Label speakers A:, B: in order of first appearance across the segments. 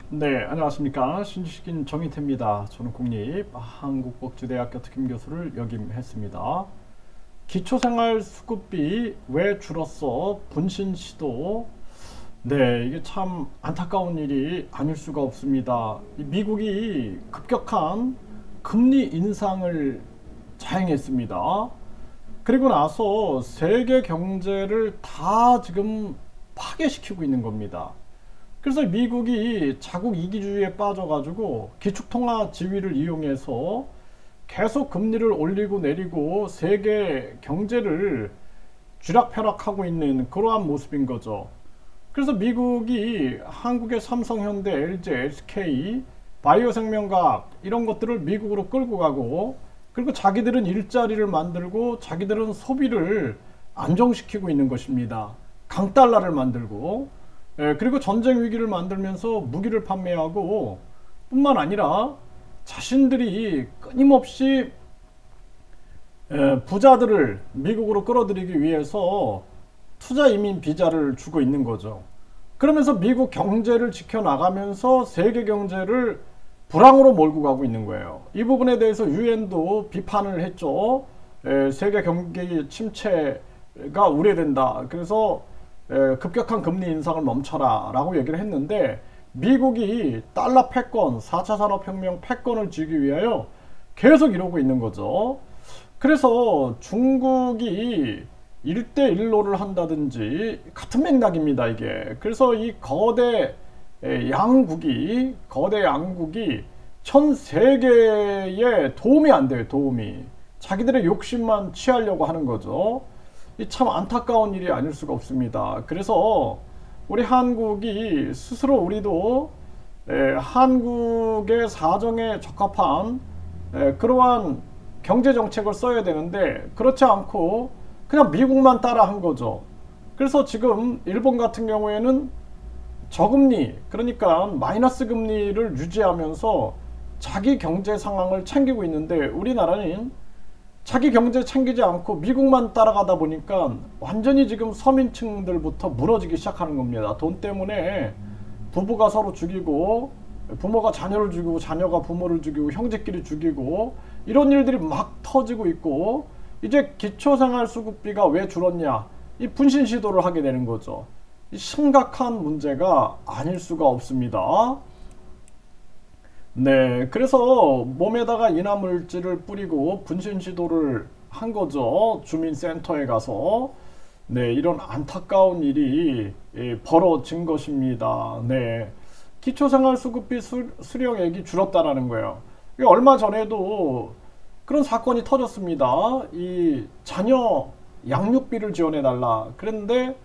A: 네, 안녕하십니까. 신주식인 정인태입니다. 저는 국립한국복지대학교 특임교수를 역임했습니다. 기초생활수급비 왜 줄었어? 분신 시도. 네, 이게 참 안타까운 일이 아닐 수가 없습니다. 이 미국이 급격한 금리 인상을 자행했습니다. 그리고 나서 세계 경제를 다 지금 파괴시키고 있는 겁니다. 그래서 미국이 자국 이기주의에 빠져가지고 기축통화 지위를 이용해서 계속 금리를 올리고 내리고 세계 경제를 쥐락펴락하고 있는 그러한 모습인 거죠. 그래서 미국이 한국의 삼성, 현대, LG, SK, 바이오생명과학 이런 것들을 미국으로 끌고 가고, 그리고 자기들은 일자리를 만들고 자기들은 소비를 안정시키고 있는 것입니다. 강달러를 만들고, 그리고 전쟁 위기를 만들면서 무기를 판매하고, 뿐만 아니라 자신들이 끊임없이 부자들을 미국으로 끌어들이기 위해서 투자 이민 비자를 주고 있는 거죠. 그러면서 미국 경제를 지켜나가면서 세계 경제를 불황으로 몰고 가고 있는 거예요. 이 부분에 대해서 유엔도 비판을 했죠. 세계 경기 침체가 우려된다. 그래서 급격한 금리 인상을 멈춰라 라고 얘기를 했는데, 미국이 달러 패권, 4차 산업혁명 패권을 쥐기 위하여 계속 이러고 있는 거죠. 그래서 중국이 1대1로를 한다든지 같은 맥락입니다, 이게. 그래서 이 거대 양국이 전 세계에 도움이 안 돼요, 도움이. 자기들의 욕심만 취하려고 하는 거죠. 이 참 안타까운 일이 아닐 수가 없습니다. 그래서 우리 한국이 스스로 우리도 한국의 사정에 적합한 그러한 경제 정책을 써야 되는데, 그렇지 않고 그냥 미국만 따라 한 거죠. 그래서 지금 일본 같은 경우에는 저금리, 그러니까 마이너스 금리를 유지하면서 자기 경제 상황을 챙기고 있는데, 우리나라는 자기 경제 챙기지 않고 미국만 따라가다 보니까 완전히 지금 서민층들부터 무너지기 시작하는 겁니다. 돈 때문에 부부가 서로 죽이고, 부모가 자녀를 죽이고, 자녀가 부모를 죽이고, 형제끼리 죽이고, 이런 일들이 막 터지고 있고, 이제 기초생활수급비가 왜 줄었냐, 이 분신 시도를 하게 되는 거죠. 이 심각한 문제가 아닐 수가 없습니다. 네, 그래서 몸에다가 인화물질을 뿌리고 분신 시도를 한 거죠. 주민센터에 가서. 네, 이런 안타까운 일이 벌어진 것입니다. 네, 기초생활수급비 수령액이 줄었다라는 거예요. 얼마 전에도 그런 사건이 터졌습니다. 이 자녀 양육비를 지원해달라. 그런데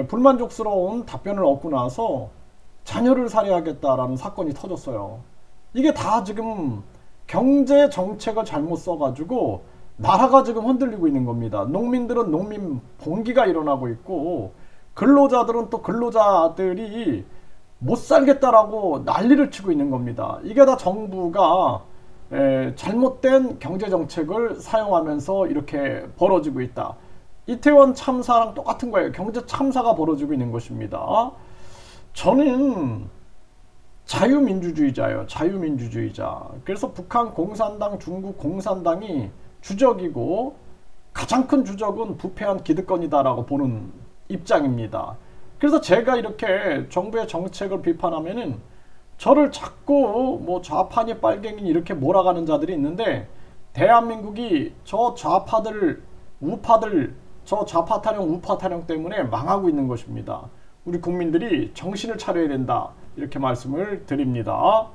A: 불만족스러운 답변을 얻고 나서 자녀를 살해하겠다라는 사건이 터졌어요. 이게 다 지금 경제 정책을 잘못 써가지고 나라가 지금 흔들리고 있는 겁니다. 농민들은 농민 봉기가 일어나고 있고, 근로자들은 또 근로자들이 못 살겠다라고 난리를 치고 있는 겁니다. 이게 다 정부가 잘못된 경제 정책을 사용하면서 이렇게 벌어지고 있다. 이태원 참사랑 똑같은 거예요. 경제 참사가 벌어지고 있는 것입니다. 저는 자유민주주의자예요. 자유민주주의자. 그래서 북한 공산당, 중국 공산당이 주적이고, 가장 큰 주적은 부패한 기득권이다라고 보는 입장입니다. 그래서 제가 이렇게 정부의 정책을 비판하면은 저를 자꾸 뭐 좌파니 빨갱이 이렇게 몰아가는 자들이 있는데, 대한민국이 저 좌파들, 우파들, 저 좌파 타령, 우파 타령 때문에 망하고 있는 것입니다. 우리 국민들이 정신을 차려야 된다, 이렇게 말씀을 드립니다.